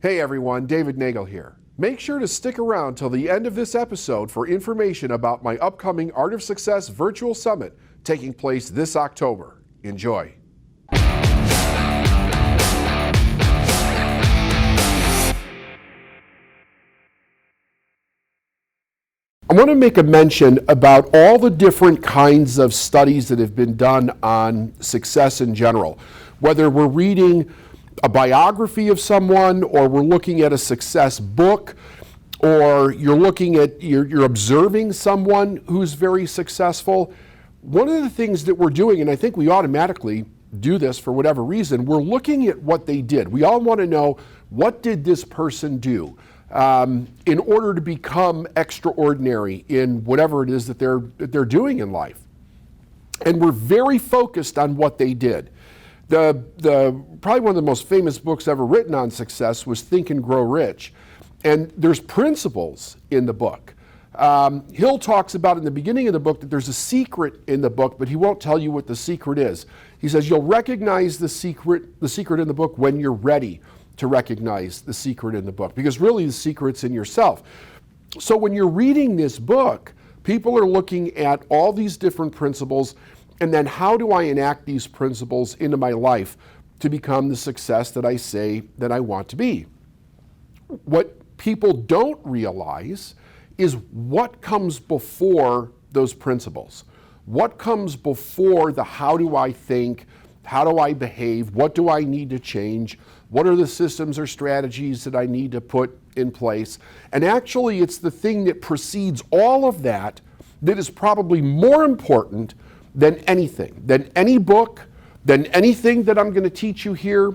Hey everyone, David Nagel here. Make sure to stick around till the end of this episode for information about my upcoming Art of Success Virtual Summit taking place this October. Enjoy. I want to make a mention about all the different kinds of studies that have been done on success in general. Whether we're reading a biography of someone, or we're looking at a success book, or you're observing someone who's very successful. One of the things that we're doing, and I think we automatically do this for whatever reason, we're looking at what they did. We all want to know, what did this person do in order to become extraordinary in whatever it is that they're doing in life. And we're very focused on what they did. Probably one of the most famous books ever written on success was Think and Grow Rich. And there's principles in the book. Hill talks about in the beginning of the book that there's a secret in the book, but he won't tell you what the secret is. He says you'll recognize the secret in the book when you're ready to recognize the secret in the book, because really the secret's in yourself. So when you're reading this book, people are looking at all these different principles, and then how do I enact these principles into my life to become the success that I say that I want to be? What people don't realize is what comes before those principles. What comes before the how do I think, how do I behave, what do I need to change, what are the systems or strategies that I need to put in place? And actually it's the thing that precedes all of that that is probably more important than anything, than any book, than anything that I'm going to teach you here,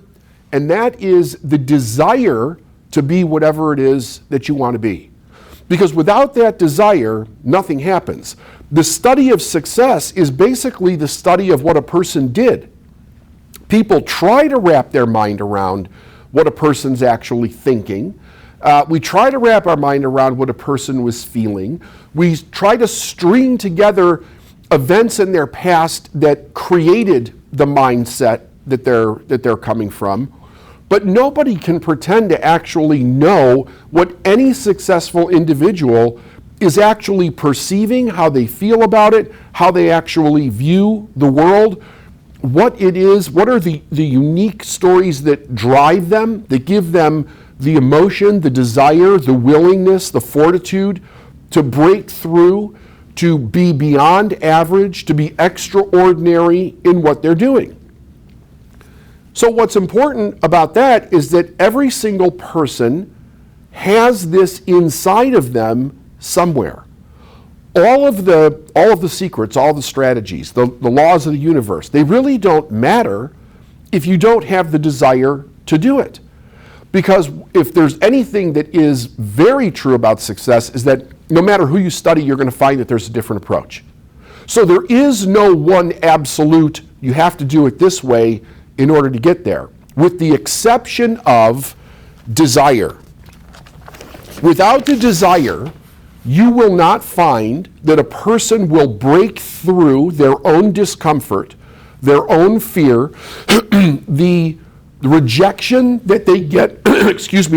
and that is the desire to be whatever it is that you want to be. Because without that desire, nothing happens. The study of success is basically the study of what a person did. People try to wrap their mind around what a person's actually thinking. We try to wrap our mind around what a person was feeling. We try to string together events in their past that created the mindset that they're coming from. But nobody can pretend to actually know what any successful individual is actually perceiving, how they feel about it, how they actually view the world, what it is, what are the unique stories that drive them, that give them the emotion, the desire, the willingness, the fortitude to break through, to be beyond average, to be extraordinary in what they're doing. So what's important about that is that every single person has this inside of them somewhere. All of the secrets, all the strategies, the laws of the universe, they really don't matter if you don't have the desire to do it. Because if there's anything that is very true about success is that no matter who you study, you're going to find that there's a different approach. So there is no one absolute, you have to do it this way in order to get there, with the exception of desire. Without the desire, you will not find that a person will break through their own discomfort, their own fear, the rejection that they get,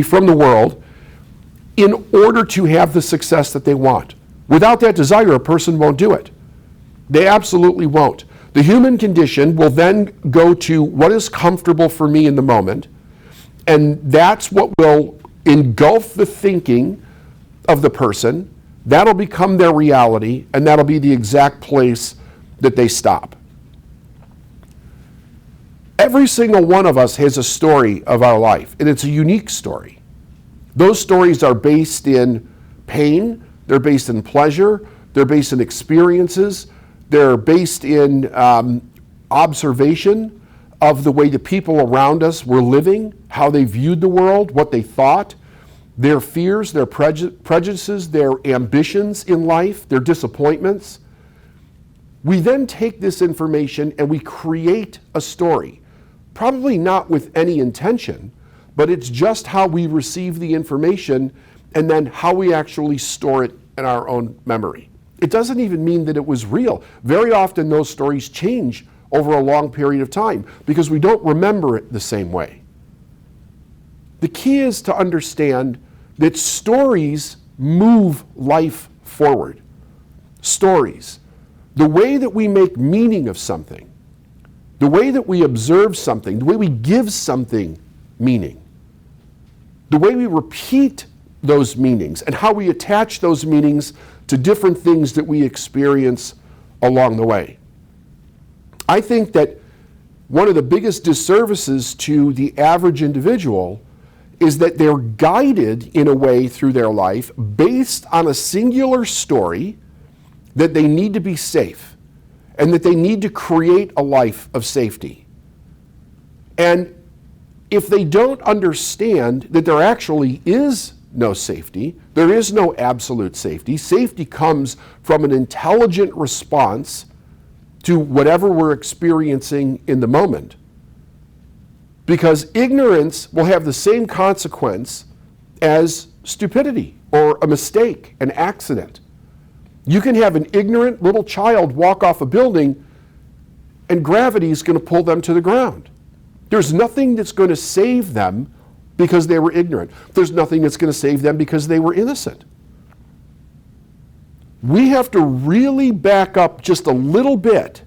from the world, in order to have the success that they want. Without that desire, a person won't do it. They absolutely won't. The human condition will then go to what is comfortable for me in the moment, and that's what will engulf the thinking of the person. That'll become their reality, and that'll be the exact place that they stop. Every single one of us has a story of our life, and it's a unique story. Those stories are based in pain, they're based in pleasure, they're based in experiences, they're based in observation of the way the people around us were living, how they viewed the world, what they thought, their fears, their prejudices, their ambitions in life, their disappointments. We then take this information and we create a story, probably not with any intention, but it's just how we receive the information and then how we actually store it in our own memory. It doesn't even mean that it was real. Very often those stories change over a long period of time because we don't remember it the same way. The key is to understand that stories move life forward. Stories. The way that we make meaning of something, the way that we observe something, the way we give something meaning, the way we repeat those meanings, and how we attach those meanings to different things that we experience along the way. I think that one of the biggest disservices to the average individual is that they're guided in a way through their life based on a singular story that they need to be safe and that they need to create a life of safety. And if they don't understand that there actually is no safety, there is no absolute safety. Safety comes from an intelligent response to whatever we're experiencing in the moment. Because ignorance will have the same consequence as stupidity or a mistake, an accident. You can have an ignorant little child walk off a building and gravity is going to pull them to the ground. There's nothing that's going to save them because they were ignorant. There's nothing that's going to save them because they were innocent. We have to really back up just a little bit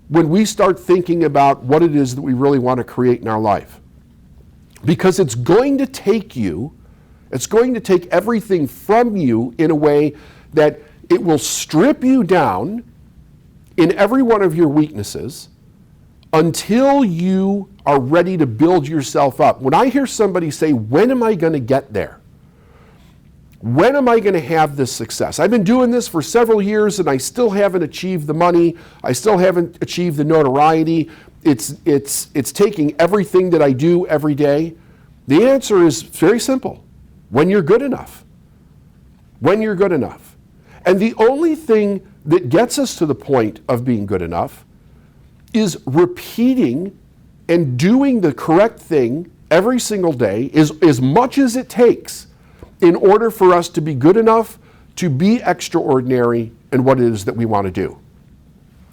when we start thinking about what it is that we really want to create in our life. Because it's going to take everything from you in a way that it will strip you down in every one of your weaknesses until you are ready to build yourself up. When I hear somebody say, when am I going to get there? When am I going to have this success? I've been doing this for several years and I still haven't achieved the money. I still haven't achieved the notoriety. It's taking everything that I do every day. The answer is very simple. When you're good enough. When you're good enough. And the only thing that gets us to the point of being good enough is repeating and doing the correct thing every single day, as much as it takes in order for us to be good enough to be extraordinary in what it is that we want to do.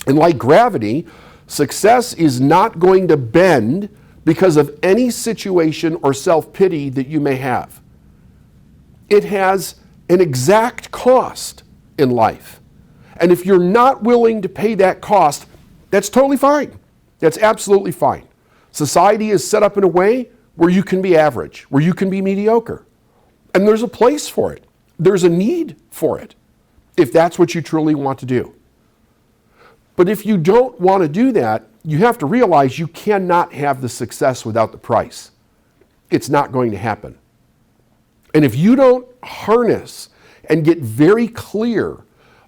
And like gravity, success is not going to bend because of any situation or self-pity that you may have. It has an exact cost in life. And if you're not willing to pay that cost, that's totally fine. That's absolutely fine. Society is set up in a way where you can be average, where you can be mediocre. And there's a place for it. There's a need for it, if that's what you truly want to do. But if you don't want to do that, you have to realize you cannot have the success without the price. It's not going to happen. And if you don't harness and get very clear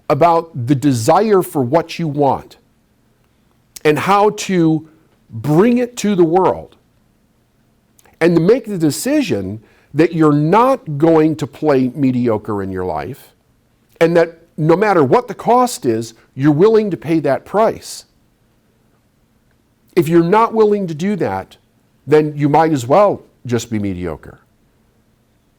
about the desire for what you want and how to bring it to the world, and to make the decision that you're not going to play mediocre in your life, and that no matter what the cost is, you're willing to pay that price. If you're not willing to do that, then you might as well just be mediocre.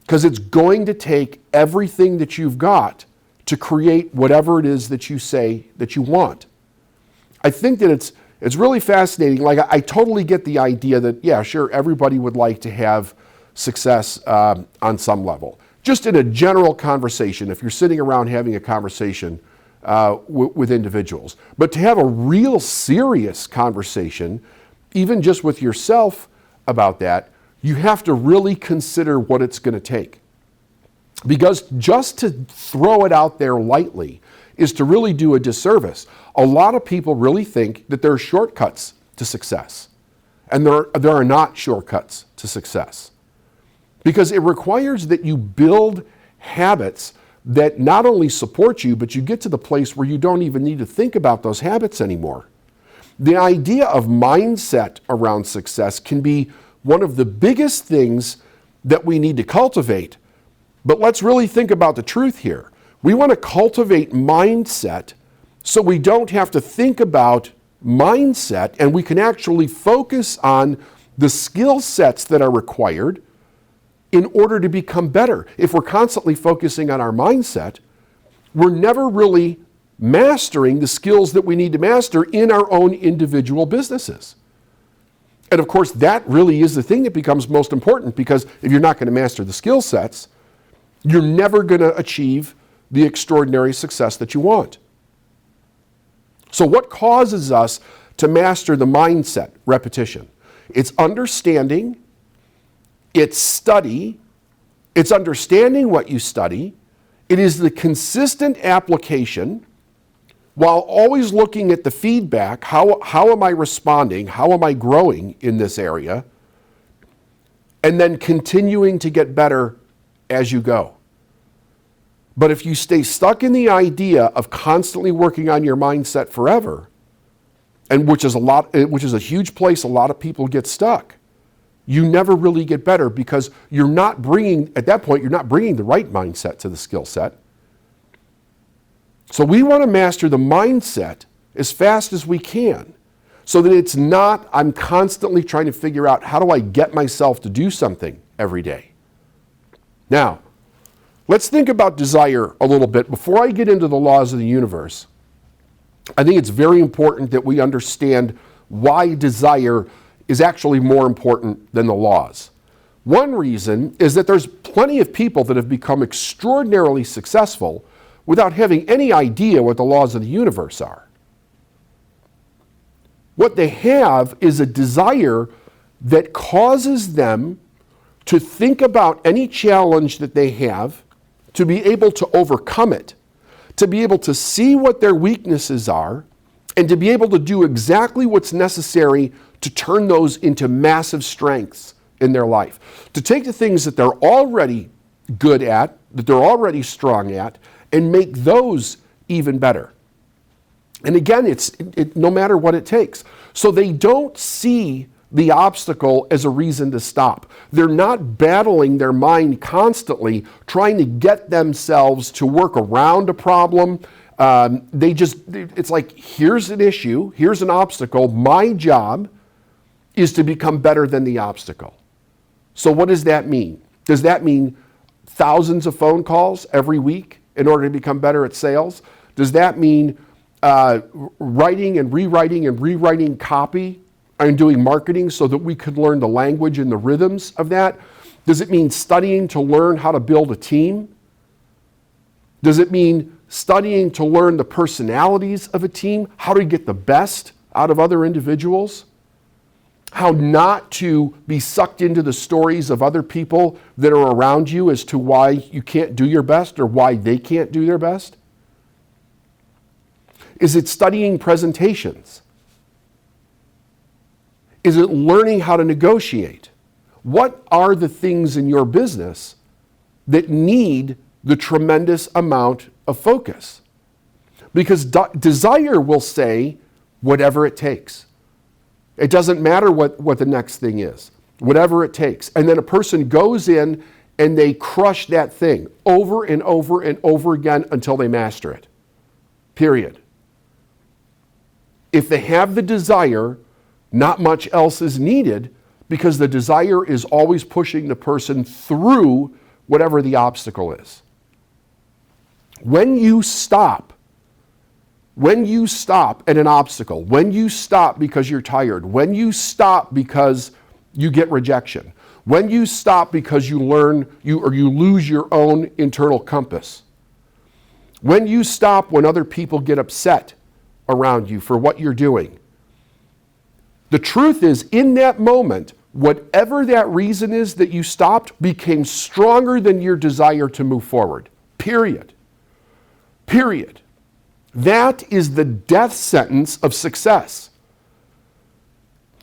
Because it's going to take everything that you've got to create whatever it is that you say that you want. I think that it's really fascinating. Like, I totally get the idea that, yeah, sure, everybody would like to have success on some level. Just in a general conversation, if you're sitting around having a conversation with individuals. But to have a real serious conversation, even just with yourself about that, you have to really consider what it's going to take. Because just to throw it out there lightly is to really do a disservice. A lot of people really think that there are shortcuts to success. And there are not shortcuts to success. Because it requires that you build habits that not only support you, but you get to the place where you don't even need to think about those habits anymore. The idea of mindset around success can be one of the biggest things that we need to cultivate. But let's really think about the truth here. We want to cultivate mindset so we don't have to think about mindset, and we can actually focus on the skill sets that are required in order to become better. If we're constantly focusing on our mindset, we're never really mastering the skills that we need to master in our own individual businesses. And of course, that really is the thing that becomes most important, because if you're not going to master the skill sets, you're never going to achieve the extraordinary success that you want. So what causes us to master the mindset? Repetition. It's understanding, it's study, it's understanding what you study, it is the consistent application while always looking at the feedback. How am I responding? How am I growing in this area? And then continuing to get better as you go. But if you stay stuck in the idea of constantly working on your mindset forever, and which is a huge place a lot of people get stuck, you never really get better, because at that point, you're not bringing the right mindset to the skill set. So we want to master the mindset as fast as we can, so that it's not, I'm constantly trying to figure out, how do I get myself to do something every day? Now, let's think about desire a little bit. Before I get into the laws of the universe, I think it's very important that we understand why desire is actually more important than the laws. One reason is that there's plenty of people that have become extraordinarily successful without having any idea what the laws of the universe are. What they have is a desire that causes them to think about any challenge that they have, to be able to overcome it, to be able to see what their weaknesses are, and to be able to do exactly what's necessary to turn those into massive strengths in their life. To take the things that they're already good at, that they're already strong at, and make those even better. And again, it's no matter what it takes. So they don't see the obstacle as a reason to stop. They're not battling their mind constantly, trying to get themselves to work around a problem. It's like, here's an issue, here's an obstacle. My job is to become better than the obstacle. So what does that mean? Does that mean thousands of phone calls every week in order to become better at sales? Does that mean writing and rewriting copy and doing marketing so that we could learn the language and the rhythms of that? Does it mean studying to learn how to build a team? Does it mean studying to learn the personalities of a team, how to get the best out of other individuals? How not to be sucked into the stories of other people that are around you as to why you can't do your best or why they can't do their best? Is it studying presentations? Is it learning how to negotiate? What are the things in your business that need the tremendous amount of focus? Because desire will say, whatever it takes. It doesn't matter what the next thing is, whatever it takes. And then a person goes in and they crush that thing over and over and over again until they master it. Period. If they have the desire, not much else is needed, because the desire is always pushing the person through whatever the obstacle is. When you stop at an obstacle, when you stop because you're tired, when you stop because you get rejection, when you stop because you lose your own internal compass, when you stop when other people get upset around you for what you're doing, the truth is, in that moment, whatever that reason is that you stopped became stronger than your desire to move forward. Period. Period. That is the death sentence of success.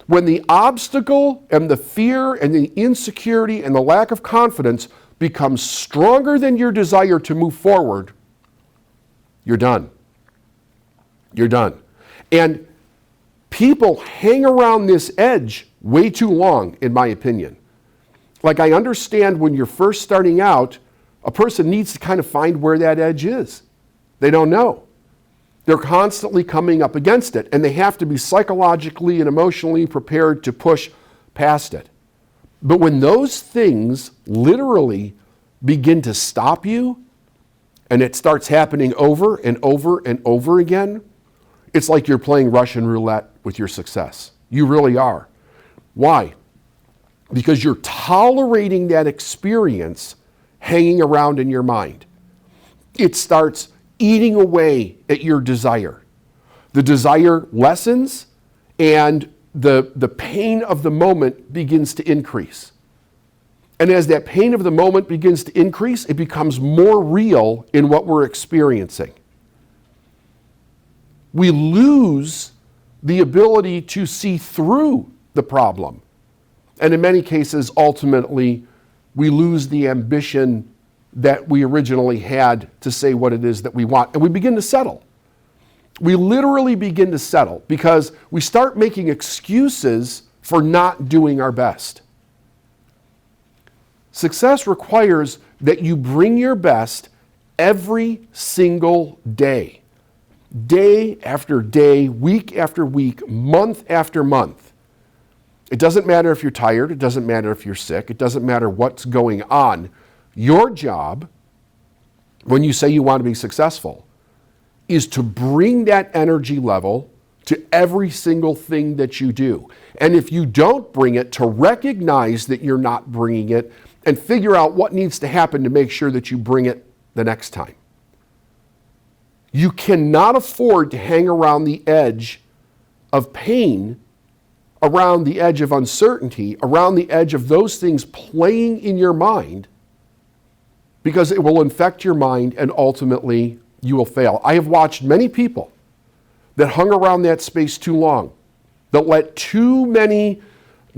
When the obstacle and the fear and the insecurity and the lack of confidence becomes stronger than your desire to move forward, you're done. You're done. And people hang around this edge way too long, in my opinion. Like, I understand when you're first starting out, a person needs to kind of find where that edge is. They don't know. They're constantly coming up against it, and they have to be psychologically and emotionally prepared to push past it. But when those things literally begin to stop you, and it starts happening over and over and over again, it's like you're playing Russian roulette with your success. You really are. Why? Because you're tolerating that experience hanging around in your mind. It starts eating away at your desire. The desire lessens, and the pain of the moment begins to increase. And as that pain of the moment begins to increase, it becomes more real in what we're experiencing. We lose the ability to see through the problem. And in many cases, ultimately, we lose the ambition that we originally had to say what it is that we want. And we begin to settle. We literally begin to settle because we start making excuses for not doing our best. Success requires that you bring your best every single day. Day after day, week after week, month after month. It doesn't matter if you're tired. It doesn't matter if you're sick. It doesn't matter what's going on. Your job, when you say you want to be successful, is to bring that energy level to every single thing that you do. And if you don't bring it, to recognize that you're not bringing it and figure out what needs to happen to make sure that you bring it the next time. You cannot afford to hang around the edge of pain, around the edge of uncertainty, around the edge of those things playing in your mind, because it will infect your mind and ultimately you will fail. I have watched many people that hung around that space too long, that let too many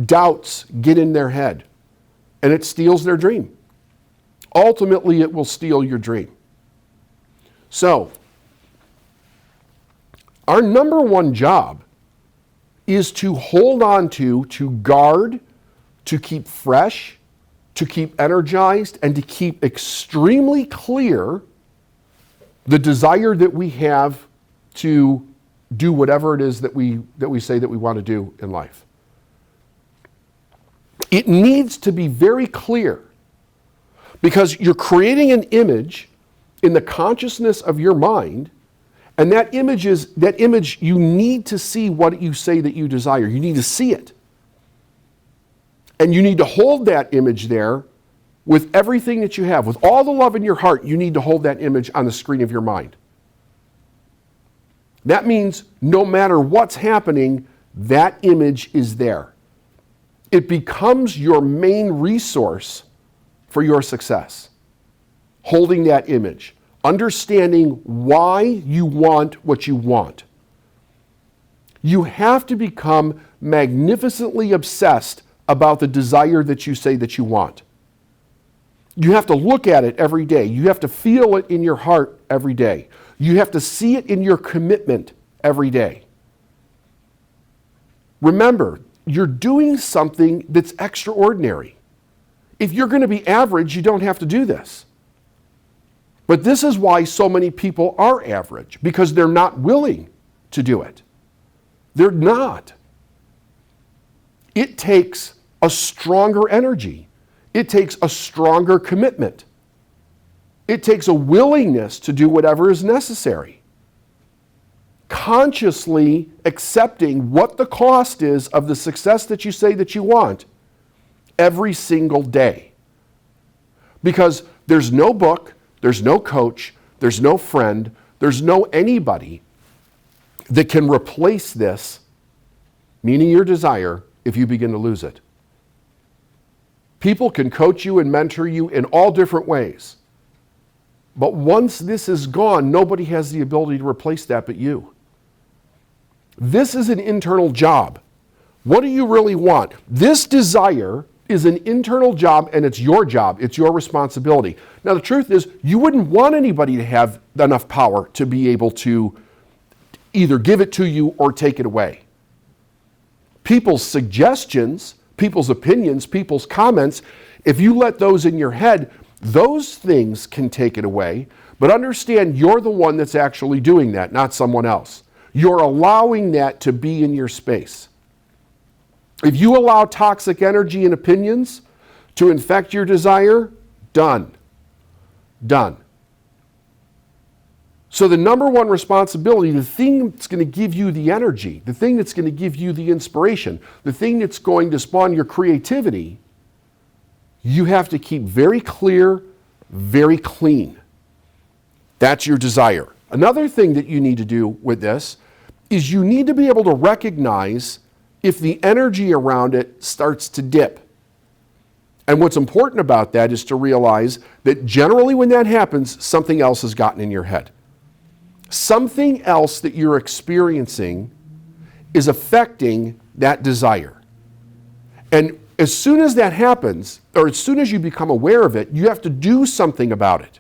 doubts get in their head, and it steals their dream. Ultimately, it will steal your dream. So, our number one job is to hold on to guard, to keep fresh, to keep energized, and to keep extremely clear the desire that we have to do whatever it is that we say that we want to do in life. It needs to be very clear, because you're creating an image in the consciousness of your mind, and that image, you need to see what you say that you desire. You need to see it. And you need to hold that image there with everything that you have. With all the love in your heart, you need to hold that image on the screen of your mind. That means no matter what's happening, that image is there. It becomes your main resource for your success. Holding that image. Understanding why you want what you want. You have to become magnificently obsessed about the desire that you say that you want. You have to look at it every day. You have to feel it in your heart every day. You have to see it in your commitment every day. Remember, you're doing something that's extraordinary. If you're going to be average, you don't have to do this. But this is why so many people are average, because they're not willing to do it. They're not. It takes a stronger energy. It takes a stronger commitment. It takes a willingness to do whatever is necessary. Consciously accepting what the cost is of the success that you say that you want every single day. Because there's no book, there's no coach, there's no friend, there's no anybody that can replace this, meaning your desire, if you begin to lose it. People can coach you and mentor you in all different ways. But once this is gone, nobody has the ability to replace that but you. This is an internal job. What do you really want? This desire is an internal job, and it's your job. It's your responsibility. Now, the truth is, you wouldn't want anybody to have enough power to be able to either give it to you or take it away. People's suggestions, people's opinions, people's comments, if you let those in your head, those things can take it away. But understand, you're the one that's actually doing that, not someone else. You're allowing that to be in your space. If you allow toxic energy and opinions to infect your desire, done. Done. So the number one responsibility, the thing that's going to give you the energy, the thing that's going to give you the inspiration, the thing that's going to spawn your creativity, you have to keep very clear, very clean. That's your desire. Another thing that you need to do with this is you need to be able to recognize if the energy around it starts to dip. And what's important about that is to realize that generally when that happens, something else has gotten in your head. Something else that you're experiencing is affecting that desire. And as soon as that happens, or as soon as you become aware of it, you have to do something about it.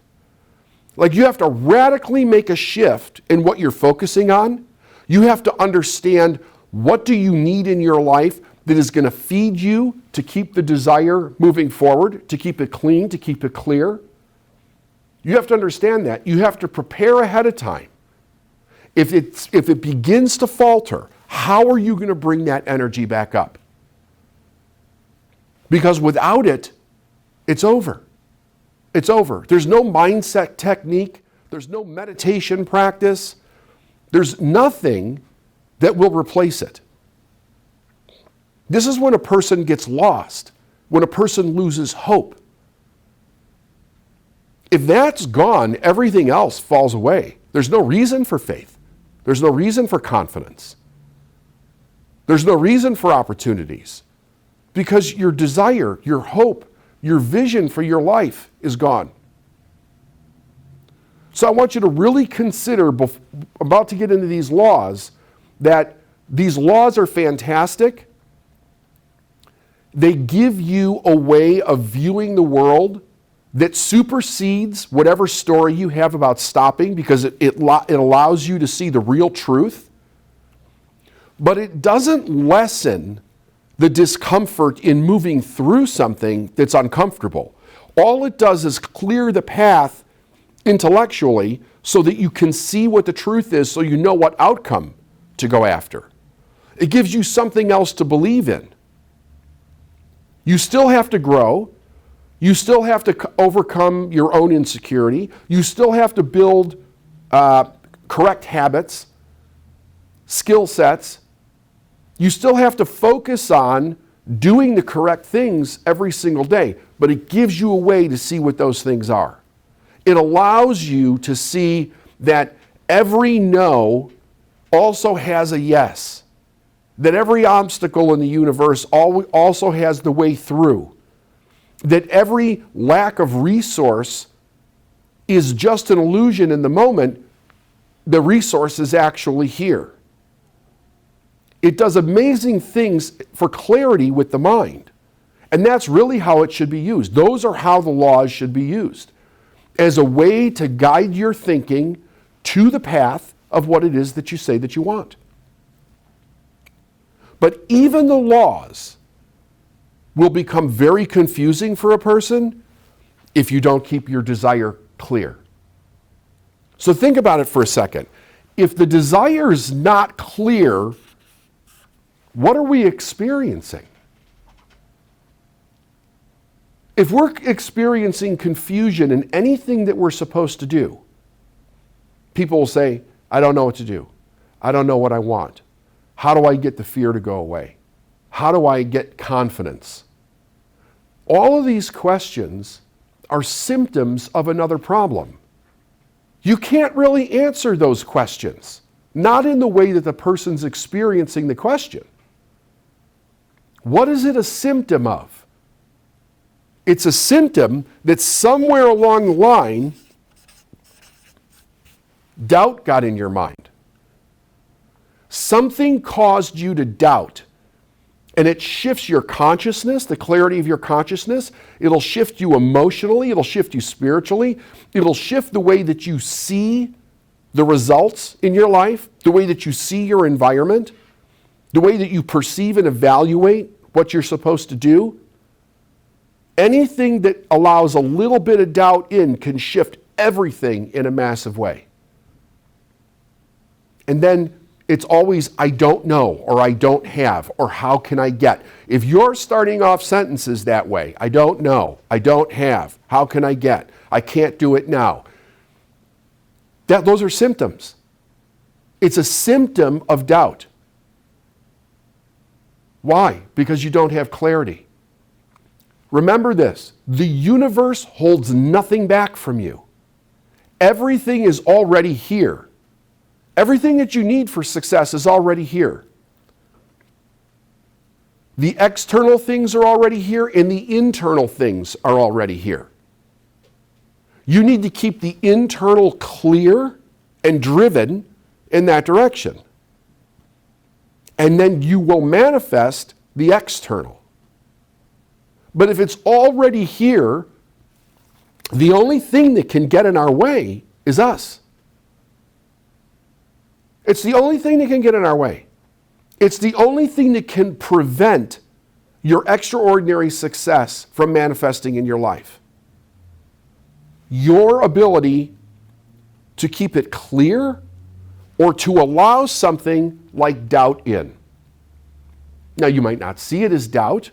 Like you have to radically make a shift in what you're focusing on. You have to understand what do you need in your life that is going to feed you to keep the desire moving forward, to keep it clean, to keep it clear. You have to understand that. You have to prepare ahead of time. If it begins to falter, how are you going to bring that energy back up? Because without it, it's over. It's over. There's no mindset technique. There's no meditation practice. There's nothing that will replace it. This is when a person gets lost, when a person loses hope. If that's gone, everything else falls away. There's no reason for faith. There's no reason for confidence. There's no reason for opportunities because your desire, your hope, your vision for your life is gone. So I want you to really consider, about to get into these laws, that these laws are fantastic. They give you a way of viewing the world that supersedes whatever story you have about stopping because it allows you to see the real truth. But it doesn't lessen the discomfort in moving through something that's uncomfortable. All it does is clear the path intellectually so that you can see what the truth is so you know what outcome to go after. It gives you something else to believe in. You still have to grow. You still have to overcome your own insecurity. You still have to build correct habits, skill sets. You still have to focus on doing the correct things every single day, but it gives you a way to see what those things are. It allows you to see that every no also has a yes, that every obstacle in the universe also has the way through, that every lack of resource is just an illusion in the moment. The resource is actually here. It does amazing things for clarity with the mind. And that's really how it should be used. Those are how the laws should be used, as a way to guide your thinking to the path of what it is that you say that you want. But even the laws will become very confusing for a person if you don't keep your desire clear. So think about it for a second. If the desire is not clear, what are we experiencing? If we're experiencing confusion in anything that we're supposed to do, people will say, I don't know what to do. I don't know what I want. How do I get the fear to go away? How do I get confidence? All of these questions are symptoms of another problem. You can't really answer those questions, not in the way that the person's experiencing the question. What is it a symptom of? It's a symptom that somewhere along the line, doubt got in your mind. Something caused you to doubt. And it shifts your consciousness, the clarity of your consciousness. It'll shift you emotionally. It'll shift you spiritually. It'll shift the way that you see the results in your life, the way that you see your environment, the way that you perceive and evaluate what you're supposed to do. Anything that allows a little bit of doubt in can shift everything in a massive way. And then it's always, I don't know, or I don't have, or how can I get? If you're starting off sentences that way, I don't know, I don't have, how can I get? I can't do it now. Those are symptoms. It's a symptom of doubt. Why? Because you don't have clarity. Remember this, the universe holds nothing back from you. Everything is already here. Everything that you need for success is already here. The external things are already here, and the internal things are already here. You need to keep the internal clear and driven in that direction. And then you will manifest the external. But if it's already here, the only thing that can get in our way is us. It's the only thing that can get in our way. It's the only thing that can prevent your extraordinary success from manifesting in your life. Your ability to keep it clear or to allow something like doubt in. Now, you might not see it as doubt.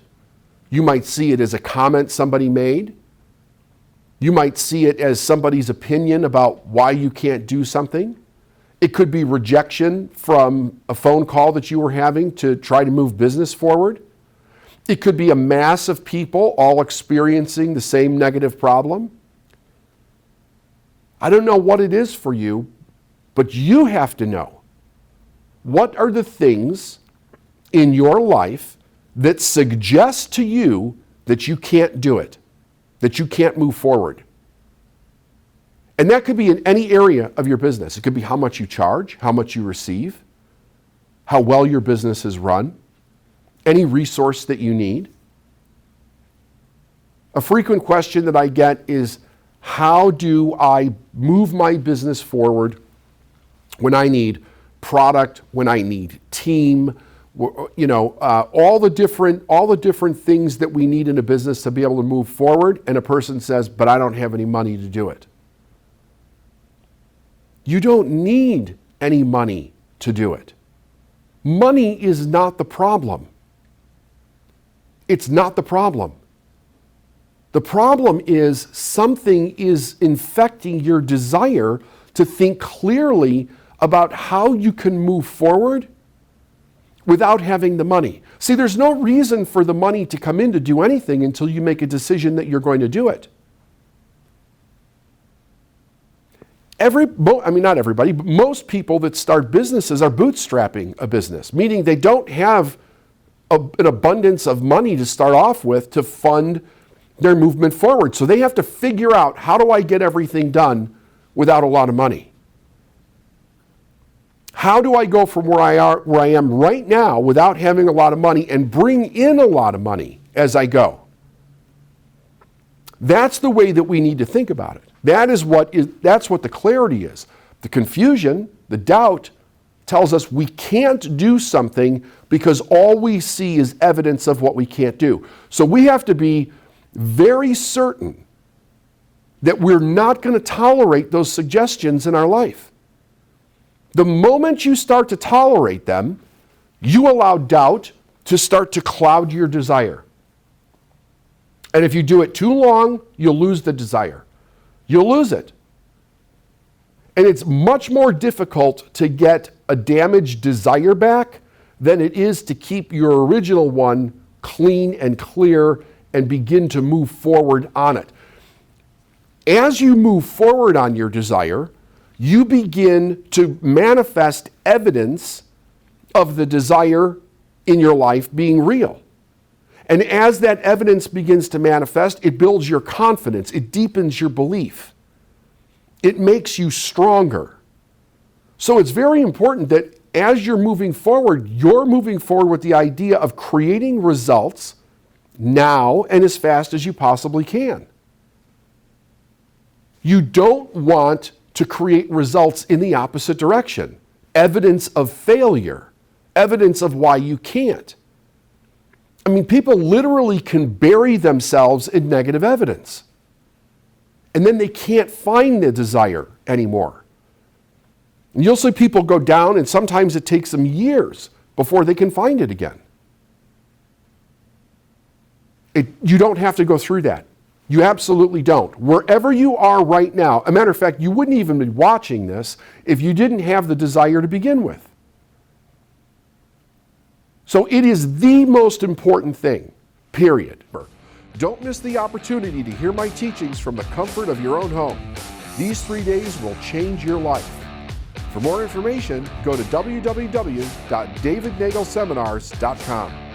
You might see it as a comment somebody made. You might see it as somebody's opinion about why you can't do something. It could be rejection from a phone call that you were having to try to move business forward. It could be a mass of people all experiencing the same negative problem. I don't know what it is for you, but you have to know. What are the things in your life that suggest to you that you can't do it, that you can't move forward? And that could be in any area of your business. It could be how much you charge, how much you receive, how well your business is run, any resource that you need. A frequent question that I get is, how do I move my business forward when I need product, when I need team, all the different things that we need in a business to be able to move forward, and a person says, but I don't have any money to do it. You don't need any money to do it. Money is not the problem. It's not the problem. The problem is something is infecting your desire to think clearly about how you can move forward without having the money. See, there's no reason for the money to come in to do anything until you make a decision that you're going to do it. Not everybody, but most people that start businesses are bootstrapping a business, meaning they don't have an abundance of money to start off with to fund their movement forward. So they have to figure out, how do I get everything done without a lot of money? How do I go from where I am right now without having a lot of money and bring in a lot of money as I go? That's the way that we need to think about it. That's what the clarity is. The confusion, the doubt, tells us we can't do something because all we see is evidence of what we can't do. So we have to be very certain that we're not going to tolerate those suggestions in our life. The moment you start to tolerate them, you allow doubt to start to cloud your desire. And if you do it too long, you'll lose the desire. You'll lose it. And it's much more difficult to get a damaged desire back than it is to keep your original one clean and clear and begin to move forward on it. As you move forward on your desire, you begin to manifest evidence of the desire in your life being real. And as that evidence begins to manifest, it builds your confidence, it deepens your belief, it makes you stronger. So it's very important that as you're moving forward with the idea of creating results now and as fast as you possibly can. You don't want to create results in the opposite direction. Evidence of failure, evidence of why you can't. People literally can bury themselves in negative evidence. And then they can't find the desire anymore. And you'll see people go down, and sometimes it takes them years before they can find it again. You don't have to go through that. You absolutely don't. Wherever you are right now, a matter of fact, you wouldn't even be watching this if you didn't have the desire to begin with. So it is the most important thing, period. Don't miss the opportunity to hear my teachings from the comfort of your own home. These 3 days will change your life. For more information, go to www.davidnagelseminars.com.